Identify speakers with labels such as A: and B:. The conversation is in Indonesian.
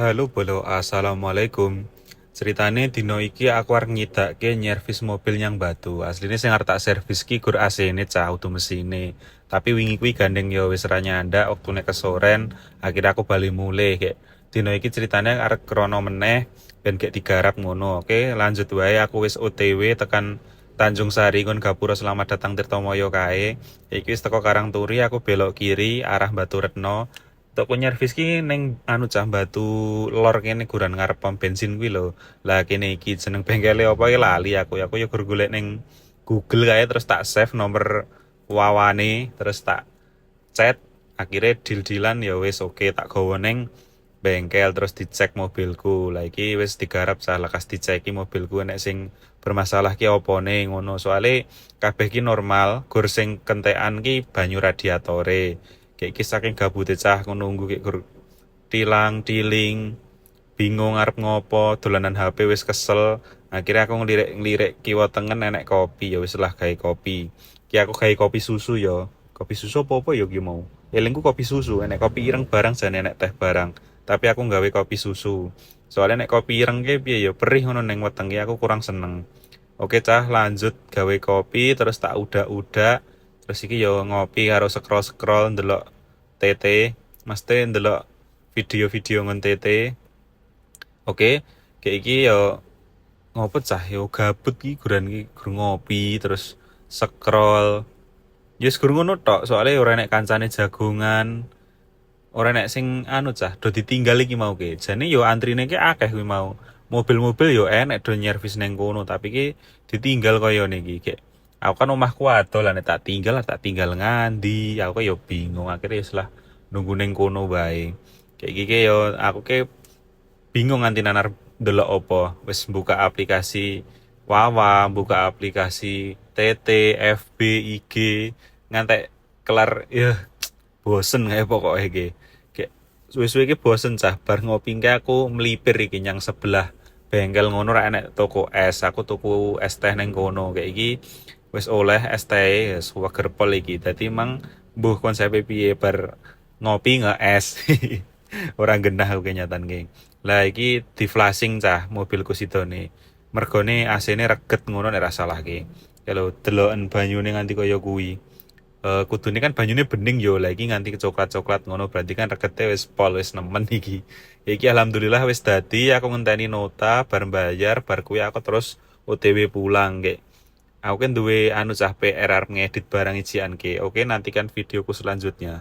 A: Halo Bolo, Assalamualaikum. Ceritane dino iki aku arep nyidake nyervis mobil yang Batu. Asline sing arep tak servis ki gur AC-ne cah auto mesine. Tapi wingi kuwi gandeng ya wis ra nyandak wektune kesoren, akhirnya aku bali mulih kayak dino iki ceritane arep krono meneh ben gek digarap ngono. Oke, lanjut wae aku wis OTW tekan Tanjung Sari kon Gapura Selamat Datang Tirtomoyo kae. Iki wis teko Karangturi aku belok kiri arah Batu Retno. Toko nyervis ki neng anu cah Batu Lor kene guran ngarep pom bensin kuwi lho. Lah kene iki jeneng bengkele apa ya lali aku. Aku ya gur golek neng Google kae terus tak save nomor wawane terus tak chat akhirnya deal-dealan ya wis oke tak gawa neng bengkel terus dicek mobilku. Lah iki wis digarap cah lekas diceki mobilku nek sing bermasalah ki opone ngono. Soale kabeh ki normal, gur sing kentekan ki banyu radiatore. Kayak iki saking gabute cah aku nunggu kayak gur tilang tiling bingung arep ngopo dolanan HP wis kesel akhirnya aku ngelirik kiwa tengen enek kopi ya wis lah gawe kopi ki aku gawe kopi susu ya kopi susu apa ya ki mau elingku kopi susu enek kopi ireng barang jan enek teh barang tapi aku nggawe kopi susu soalnya enek kopi ireng ki piye ya perih ngono neng weteng ki aku kurang seneng. Oke cah lanjut gawe kopi terus tak udah terus iki yo ngopi karo scroll ndelok TT mesti ndelok video-video ngon TT. Oke, kayak iki yo ngopo cah yo gabut ki guran ki gur ngopi terus scroll. Yes gur ngono tok soalnya ora nek kancane jagongan, ora nek sing anu cah do ditinggal iki mau ke. Jane yo antrine ki akeh kuwi mau. Mobil-mobil yo enek do nyervis neng kono tapi ki ditinggal koyo niki kayak aku kan omahku adol lah nek tak tinggal ngandi aku yo bingung akhirnya wis lah nunggu neng kono bae kayak gini yo aku ke bingung nganti nanar delok opo wis buka aplikasi Wawa buka aplikasi TT FB IG ngantek kelar ya bosen kayak pokoknya kayak suwe-suwe iki bosen cah bar ngopi kayak aku melipir iki yang sebelah bengkel ngono ra enek toko es aku tuku es teh neng kono kayak iki wis oleh es teh wis wager pol iki dadi emang mbuh konsepe piye bar ngopi nge es orang genah aku kenyataan geng lah iki di flashing cah mobilku sidone mergone AC-ne reget ngono nek ra salah ki kalau deloken banyune nganti kaya kuwi kudune kan banyune bening yo lagi nganti coklat-coklat ngono berarti kan regete wis pol wis nemen iki alhamdulillah wis dadi aku ngenteni nota bar bayar bar kuwi aku terus OTW pulang kayak aku kan duwe anu cah PR arep ngedit barang ijian ke oke nantikan videoku selanjutnya.